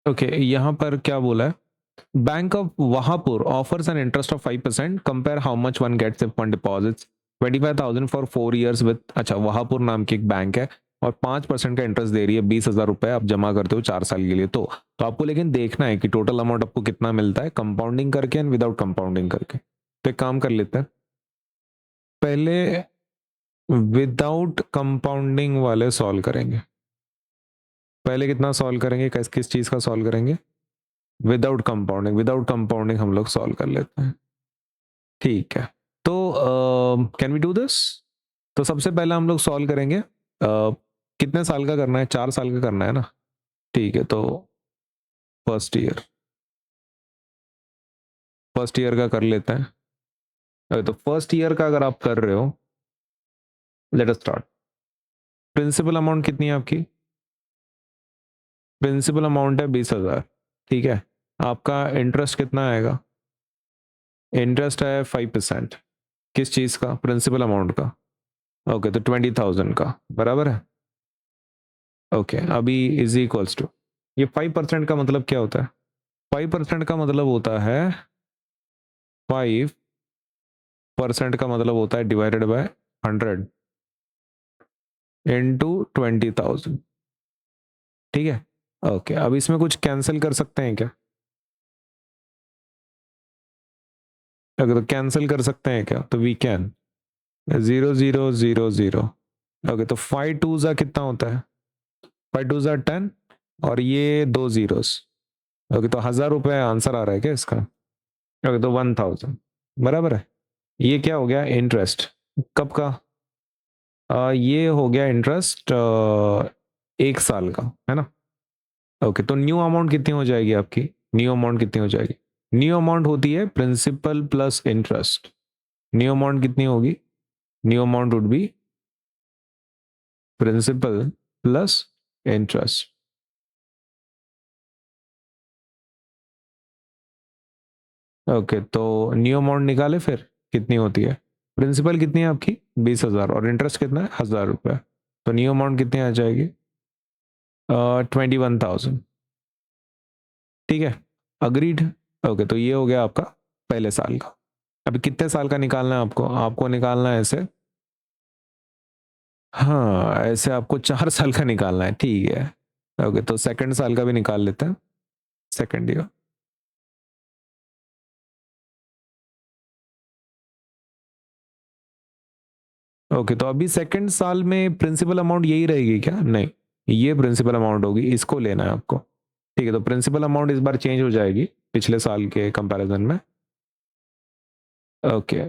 Okay यहाँ पर क्या बोला है, बैंक ऑफ वहापुर offers an interest of 5%, compare how much one gets if one deposits 25,000 for 4 years with, अच्छा वहापुर नाम की एक बैंक है और 5% का इंटरेस्ट दे रही है, 20,000 रुपए आप जमा करते हो 4 साल के लिए। तो आपको लेकिन देखना है कि टोटल अमाउंट आपको कितना मिलता है कंपाउंडिंग करके एंड विदाउट कंपाउंडिंग करके। तो एक काम कर लेते हैं, पहले विदाउट कंपाउंडिंग वाले सॉल्व करेंगे। पहले कितना सॉल्व करेंगे, किस किस चीज का सॉल्व करेंगे, विदाउट कंपाउंडिंग। विदाउट कंपाउंडिंग हम लोग सॉल्व कर लेते हैं, ठीक है। तो कैन वी डू दिस। तो सबसे पहले हम लोग सॉल्व करेंगे, कितने साल का करना है, 4 साल का करना है ना, ठीक है। तो फर्स्ट ईयर का कर लेते हैं। अरे तो फर्स्ट ईयर का अगर आप कर रहे हो, let us start. Principal amount कितनी है आपकी, प्रिंसिपल अमाउंट है 20,000, ठीक है। आपका इंटरेस्ट कितना आएगा, इंटरेस्ट है 5%, किस चीज का, प्रिंसिपल अमाउंट का। ओके तो 20,000 का बराबर है। ओके अभी इज इक्वल्स टू, ये 5% का मतलब क्या होता है, 5% का मतलब होता है 5% का मतलब होता है डिवाइडेड बाय 100 इंटू 20,000, ठीक है। ओके अब इसमें कुछ कैंसिल कर सकते हैं क्या, अगर तो कैंसिल कर सकते हैं क्या, तो वी कैन, 0 0 0 0। ओके तो 5 2 ज़ा कितना होता है, 5 2 ज़ा 10 और ये 2 zeros। ओके तो 1,000 रुपये आंसर आ रहा है क्या इसका। ओके तो 1,000 बराबर है। ये क्या हो गया, इंटरेस्ट कब का, ये हो गया इंटरेस्ट 1 साल का, है ना। ओके तो न्यू अमाउंट कितनी हो जाएगी आपकी, न्यू अमाउंट कितनी हो जाएगी, न्यू अमाउंट होती है principal plus interest. New amount कितनी होगी, new amount would be principal plus interest. Okay तो न्यू अमाउंट निकाले फिर कितनी होती है, प्रिंसिपल कितनी है आपकी 20,000 और इंटरेस्ट कितना है 1,000 रुपये, तो न्यू अमाउंट कितनी आ जाएगी 21,000, ठीक है। अग्रीड। ओके तो ये हो गया आपका पहले साल का। अभी कितने साल का निकालना है आपको, आपको निकालना है ऐसे, हाँ ऐसे आपको 4 साल का निकालना है, ठीक है। ओके तो सेकंड साल का भी निकाल लेते हैं, सेकंड ईयर। ओके तो अभी सेकंड साल में प्रिंसिपल अमाउंट यही रहेगी क्या, नहीं ये प्रिंसिपल अमाउंट होगी, इसको लेना है आपको, ठीक है। तो प्रिंसिपल अमाउंट इस बार चेंज हो जाएगी पिछले साल के कंपैरिजन में। ओके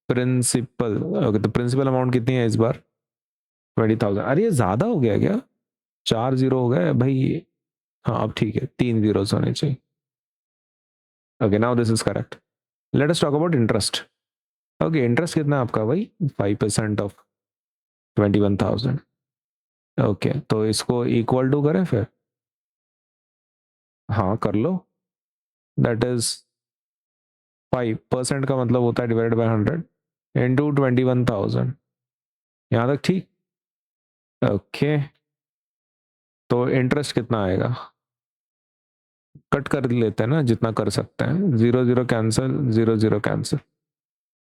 प्रिंसिपल, ओके तो प्रिंसिपल अमाउंट कितनी है इस बार 20,000। अरे ये ज्यादा हो गया क्या, 4 जीरो हो गए भाई। हाँ अब ठीक है, 3 zeros होने चाहिए। Okay now this is correct. Let us talk about interest. Okay interest कितना है आपका भाई, 5% ऑफ 21,000। ओके तो इसको इक्वल टू करें फिर, हाँ कर लो, दैट इज 5% का मतलब होता है डिवाइडेड बाय 100 इंटू 21,000, यहाँ तक ठीक। ओके तो इंटरेस्ट कितना आएगा, कट कर लेते हैं ना जितना कर सकते हैं, 0 0 कैंसिल, 0 0 कैंसिल।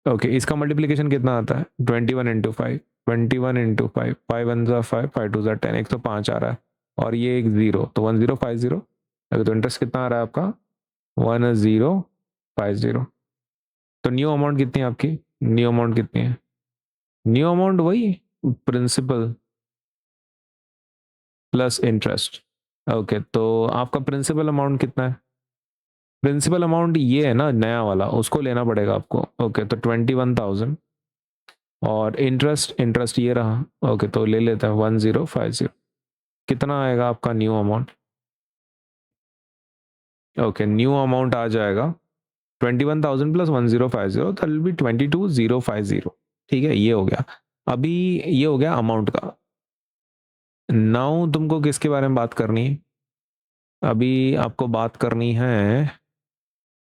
ओके इसका मल्टीप्लीकेशन कितना आता है 21 इंटू 5, 21 इंटू 5, 5 1 ज़ा 5, 5 2 ज़ा 10, 105 आ रहा है और ये एक जीरो, तो 1050। अगर तो इंटरेस्ट कितना आ रहा है आपका 1050। तो न्यू अमाउंट कितनी है आपकी, न्यू अमाउंट कितनी है, न्यू अमाउंट वही प्रिंसिपल प्लस इंटरेस्ट। ओके तो आपका प्रिंसिपल अमाउंट कितना है, प्रिंसिपल अमाउंट ये है ना नया वाला, उसको लेना पड़ेगा आपको। ओके तो 21,000 और इंटरेस्ट, इंटरेस्ट ये रहा। ओके तो ले लेते हैं 1050। कितना आएगा आपका new amount, okay new amount आ जाएगा 21,000 प्लस 1050, दैट विल बी 22,050, ठीक है। ये हो गया, अभी ये हो गया अमाउंट का। नाउ तुमको किसके बारे में बात करनी है, अभी आपको बात करनी है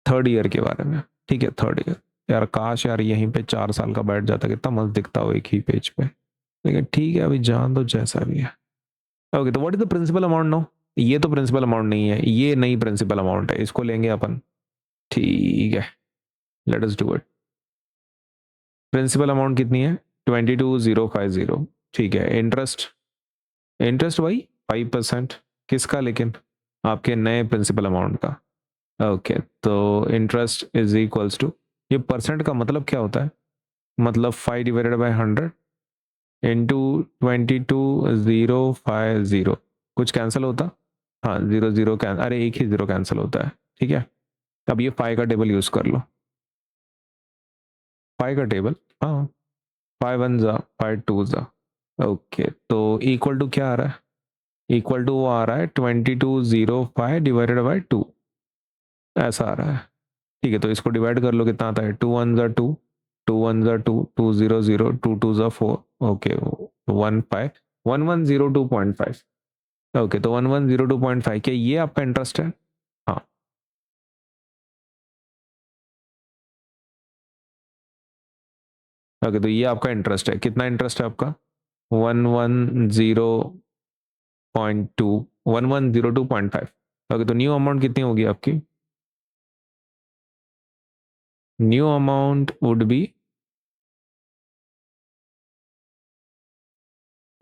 थर्ड ईयर के बारे में, ठीक है। थर्ड ईयर, यार काश यार यहीं पे 4 साल का बैठ जाता, कितना मस्त दिखता हो एक ही पेज पे, लेकिन ठीक है अभी जान दो जैसा भी है। ओके तो what is the principal amount now, ये तो प्रिंसिपल अमाउंट नहीं है, ये नई प्रिंसिपल अमाउंट है, इसको लेंगे अपन। ठीक है, let us do it. Principal amount कितनी है? 22,050। ठीक है, इंटरेस्ट, इंटरेस्ट भाई 5%। किसका लेकिन? आपके नए प्रिंसिपल अमाउंट का। ओके, तो इंटरेस्ट इज इक्वल्स टू, ये परसेंट का मतलब क्या होता है? मतलब 5/100 इंटू 22,050। कुछ कैंसिल होता? हाँ, जीरो जीरो कैंसिल, अरे एक ही जीरो कैंसिल होता है। ठीक है, अब ये 5 का टेबल यूज कर लो। 5 का टेबल, हाँ, 5 1 जा 5 2 जा। ओके, तो इक्वल टू क्या आ रहा है? इक्वल टू वो आ रहा है 22,050 डिवाइडेड बाई 2, ऐसा आ रहा है। ठीक है, तो इसको डिवाइड कर लो, कितना आता है? 2 1 जा 2, 2 1 जा 2, 2 0 0, 2 2 जा 4। ओके, 1 5 1102.5। ओके, तो 1102.5, क्या ये आपका इंटरेस्ट है? हाँ। ओके, तो ये आपका इंटरेस्ट है। कितना इंटरेस्ट है आपका? 110.2, 1102.5। ओके, तो न्यू अमाउंट कितनी होगी आपकी? New amount would be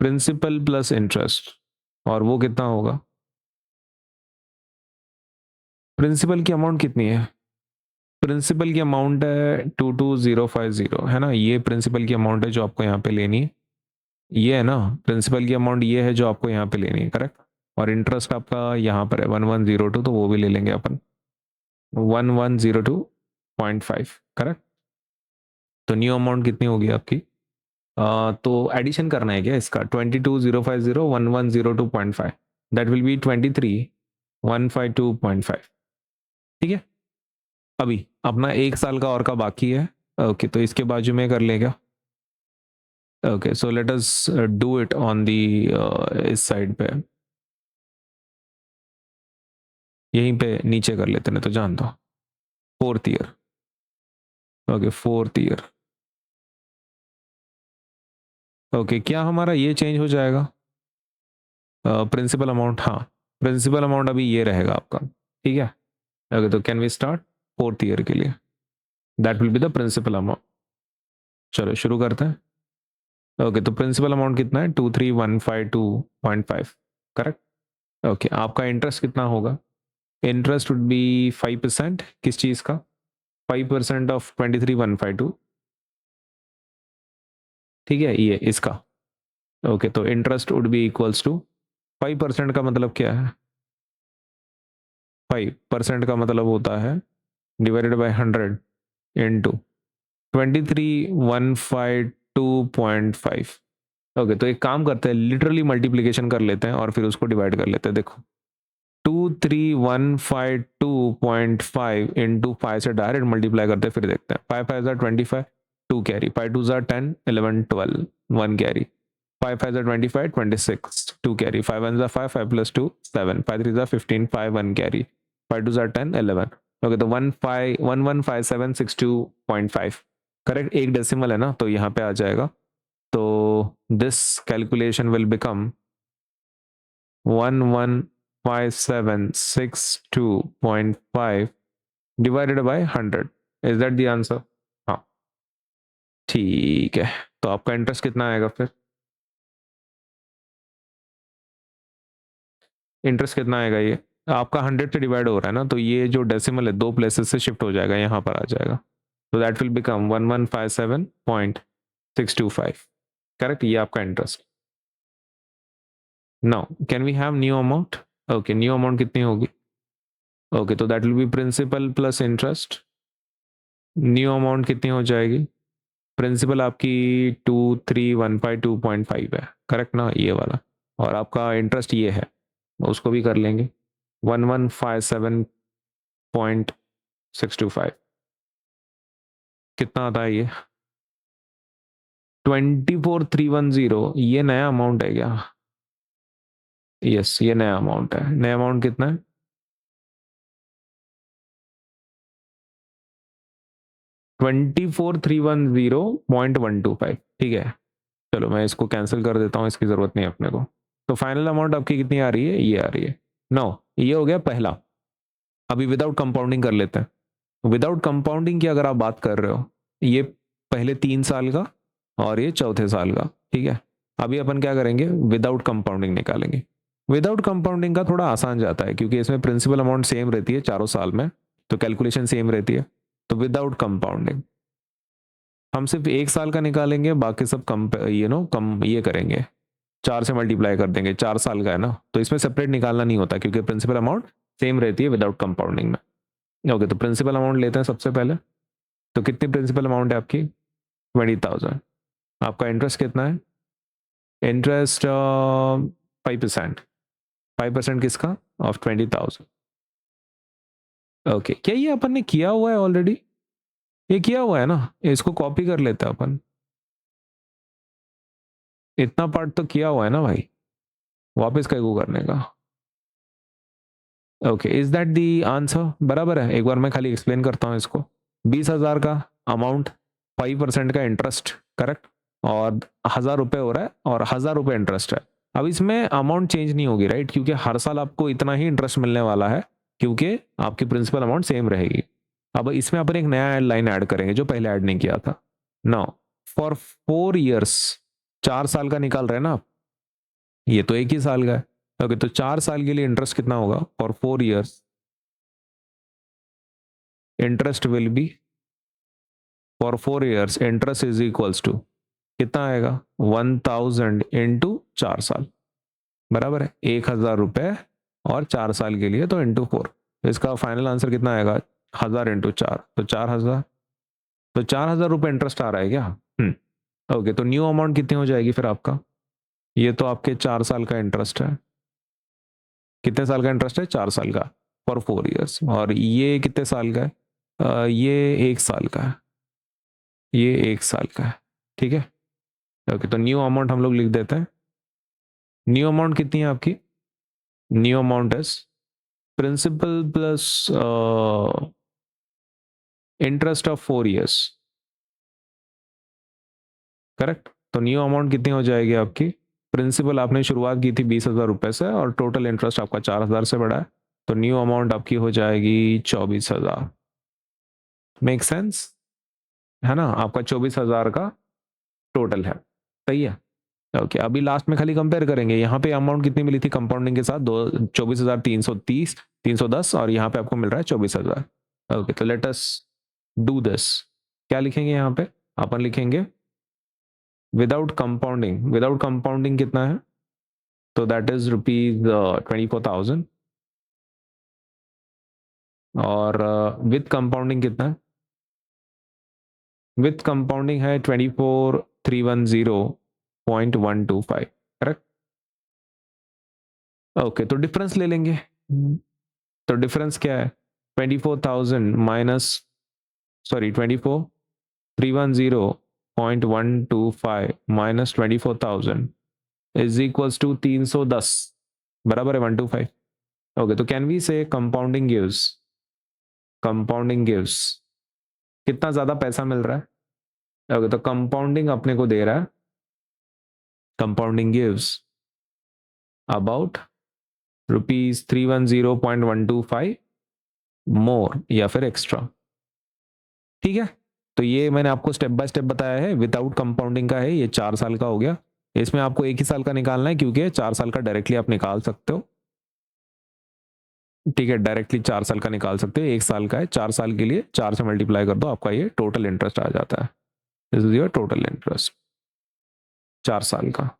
principal plus interest, और वो कितना होगा? प्रिंसिपल की अमाउंट कितनी है? प्रिंसिपल की अमाउंट है 22,050, है ना? ये प्रिंसिपल की अमाउंट है जो आपको यहाँ पे लेनी है। ये है ना प्रिंसिपल की अमाउंट, ये है जो आपको यहाँ पे लेनी है, करेक्ट। और इंटरेस्ट आपका यहाँ पर है 1102, तो वो भी ले लेंगे अपन, 1102.5, करेक्ट। तो न्यू अमाउंट कितनी होगी आपकी? तो एडिशन करना है क्या इसका? 22,050 1102.5, दैट विल बी 23,152.5। ठीक है, अभी अपना 1 साल का और का बाकी है। ओके, तो इसके बाजू में कर लेगा। Okay, so let us do it on the, इस साइड पे, यहीं पे नीचे कर लेते, नहीं तो जान दो। 4th year. Okay, 4th year. Okay, क्या हमारा ये चेंज हो जाएगा? प्रिंसिपल अमाउंट, हाँ, प्रिंसिपल अमाउंट अभी ये रहेगा आपका। ठीक है, ओके, तो can we start 4th year के लिए? That will be the principal amount. चलो शुरू करते हैं। ओके, तो प्रिंसिपल अमाउंट कितना है? 23,152.5, करेक्ट। ओके, आपका इंटरेस्ट कितना होगा? Interest would B 5%। किस चीज़ का? 5% ऑफ 23,152। ठीक है, ये इसका। ओके, तो interest would be equals to, 5% का मतलब क्या है? 5% का मतलब होता है डिवाइडेड बाई 100 इंटू 23,152.5। ओके, तो एक काम करते हैं, लिटरली मल्टीप्लीकेशन कर लेते हैं और फिर उसको डिवाइड कर लेते हैं। देखो, 23,152.5 इंटू 5 से डायरेक्ट मल्टीप्लाई करते हैं, फिर देखते हैं। 5 5 25, 2 carry, 5 2 10 11 12, 1 carry, 5 5 25 26, 2 carry, 5 1 5 5 plus 2 7, 5 3 15, 5 1 carry, 5 2 10 11। Okay, तो 1,15762.5, करेक्ट। एक डेसिमल है ना, तो यहाँ पे आ जाएगा। तो this calculation will become 1,15762.5 divided by 100। Is that the answer? हाँ, ठीक है। तो आपका इंटरेस्ट कितना आएगा फिर? इंटरेस्ट कितना आएगा? ये आपका 100 से डिवाइड हो रहा है ना, तो ये जो डेसिमल है 2 प्लेसेस से शिफ्ट हो जाएगा, यहाँ पर आ जाएगा। तो दैट विल बिकम 1,157.625, करेक्ट। ये आपका interest. Now can we have new amount? Okay, new amount कितनी होगी? ओके, तो that will be principal plus interest. New amount कितनी हो जाएगी? प्रिंसिपल आपकी 23,152.5 है, करेक्ट ना, ये वाला। और आपका इंटरेस्ट ये है, उसको भी कर लेंगे, 1,157.625। कितना आता है ये? 24,310। ये नया अमाउंट है क्या? यस, ये नया अमाउंट है। नया अमाउंट कितना है? 24,310.125। ठीक है, चलो मैं इसको कैंसिल कर देता हूँ, इसकी ज़रूरत नहीं है अपने को। तो फाइनल अमाउंट आपकी कितनी आ रही है? ये आ रही है नो, ये हो गया पहला। अभी विदाउट कंपाउंडिंग कर लेते हैं। विदाउट कंपाउंडिंग की अगर आप बात कर रहे हो, ये पहले 3 साल का और ये चौथे साल का, ठीक है। अभी अपन क्या करेंगे, विदाउट कंपाउंडिंग निकालेंगे। विदाउट कंपाउंडिंग का थोड़ा आसान जाता है क्योंकि इसमें प्रिंसिपल अमाउंट सेम रहती है चारों साल में, तो कैलकुलेशन सेम रहती है। तो विदाउट कंपाउंडिंग हम सिर्फ 1 साल का निकालेंगे, बाकी सब कम कम ये करेंगे, 4 से मल्टीप्लाई कर देंगे, 4 साल का है ना, तो इसमें सेपरेट निकालना नहीं होता क्योंकि प्रिंसिपल अमाउंट सेम रहती है विदाउट कंपाउंडिंग में। ओके, तो प्रिंसिपल अमाउंट लेते हैं सबसे पहले। तो कितनी प्रिंसिपल अमाउंट है आपकी, 20,000। आपका इंटरेस्ट कितना है, इंटरेस्ट 5%। 5% किसका, ऑफ 20,000। ओके, क्या ये अपन ने किया हुआ है ऑलरेडी, ये किया हुआ है ना, इसको कॉपी कर लेते हैं अपन। इतना पार्ट तो किया हुआ है ना भाई, वापस कहीं को करने का। Okay, is that the answer, बराबर है। एक बार मैं खाली एक्सप्लेन करता हूँ इसको। 20,000 का अमाउंट, 5% का इंटरेस्ट, करेक्ट, और 1,000 रुपये हो रहा है और 1,000 रुपये इंटरेस्ट है। अब इसमें अमाउंट चेंज नहीं होगी, राइट, क्योंकि हर साल आपको इतना ही इंटरेस्ट मिलने वाला है क्योंकि आपकी प्रिंसिपल अमाउंट सेम रहेगी। अब इसमें अपन एक नया लाइन ऐड करेंगे जो पहले ऐड नहीं किया था। नाउ फॉर 4 ईयर्स, 4 साल का निकाल रहे हैं ना आप, ये तो 1 ही साल का है। ओके, तो 4 साल के लिए इंटरेस्ट कितना होगा, for 4 years interest will be, for 4 years interest is equals to कितना आएगा, 1,000 इंटू 4 साल, बराबर है 1,000 रुपये, और 4 साल के लिए तो इंटू 4। तो इसका फाइनल आंसर कितना आएगा, 1,000 इंटू 4, तो 4,000। तो 4,000 रुपये इंटरेस्ट आ रहा है क्या। ओके, तो न्यू अमाउंट कितनी हो जाएगी फिर आपका, ये तो आपके 4 साल का इंटरेस्ट है। कितने साल का इंटरेस्ट है, 4 साल का, फॉर 4 ईयर्स। और ये कितने साल का है, ये 1 साल का है, ये 1 साल का है, ठीक है। ओके, तो न्यू अमाउंट हम लोग लिख देते हैं। न्यू अमाउंट कितनी है आपकी, new amount is principal plus interest of 4 years, correct. तो न्यू अमाउंट कितनी हो जाएगी आपकी, प्रिंसिपल आपने शुरुआत की थी 20,000 रुपये से और टोटल इंटरेस्ट आपका 4,000 से बढ़ा है, तो न्यू अमाउंट आपकी हो जाएगी 24,000। मेक सेंस, है ना, आपका 24,000 का टोटल है, सही है। ओके, अभी लास्ट में खाली कंपेयर करेंगे, यहाँ पे अमाउंट कितनी मिली थी कंपाउंडिंग के साथ, 24,330, 310, और यहाँ पे आपको मिल रहा है 24,000। ओके, तो लेट अस डू दिस। क्या लिखेंगे यहाँ पे, अपन लिखेंगे विदाउट कंपाउंडिंग। विदाउट कंपाउंडिंग कितना है, तो दैट इज ₹24,000, और विथ कंपाउंडिंग कितना है, विथ कंपाउंडिंग है 24,310.125, करेक्ट। ओके, तो डिफरेंस ले लेंगे। तो डिफरेंस क्या है, 24,000 minus, sorry 24,310.125 minus 24,000 is equals to 310, बराबर है 125। ओके, तो can we say compounding gives, compounding gives कितना ज्यादा पैसा मिल रहा है। ओके, तो कंपाउंडिंग अपने को दे रहा है, कंपाउंडिंग गिव्स अबाउट ₹310.125 मोर या फिर एक्स्ट्रा, ठीक है। तो ये मैंने आपको स्टेप बाय स्टेप बताया है, विदाउट कंपाउंडिंग का है, ये 4 साल का हो गया। इसमें आपको 1 ही साल का निकालना है क्योंकि 4 साल का डायरेक्टली आप निकाल सकते हो, ठीक है, डायरेक्टली 4 साल का निकाल सकते हो। 1 साल का है, 4 साल के लिए 4 से मल्टीप्लाई कर दो, आपका ये टोटल इंटरेस्ट आ जाता है। This is your total interest 4 साल का।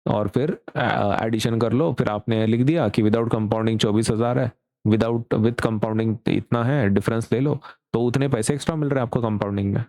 और फिर एडिशन कर लो, फिर आपने लिख दिया कि विदाउट कंपाउंडिंग 24,000 है, विदाउट विथ कंपाउंडिंग इतना है, डिफरेंस ले लो, तो उतने पैसे एक्स्ट्रा मिल रहे हैं आपको कंपाउंडिंग में।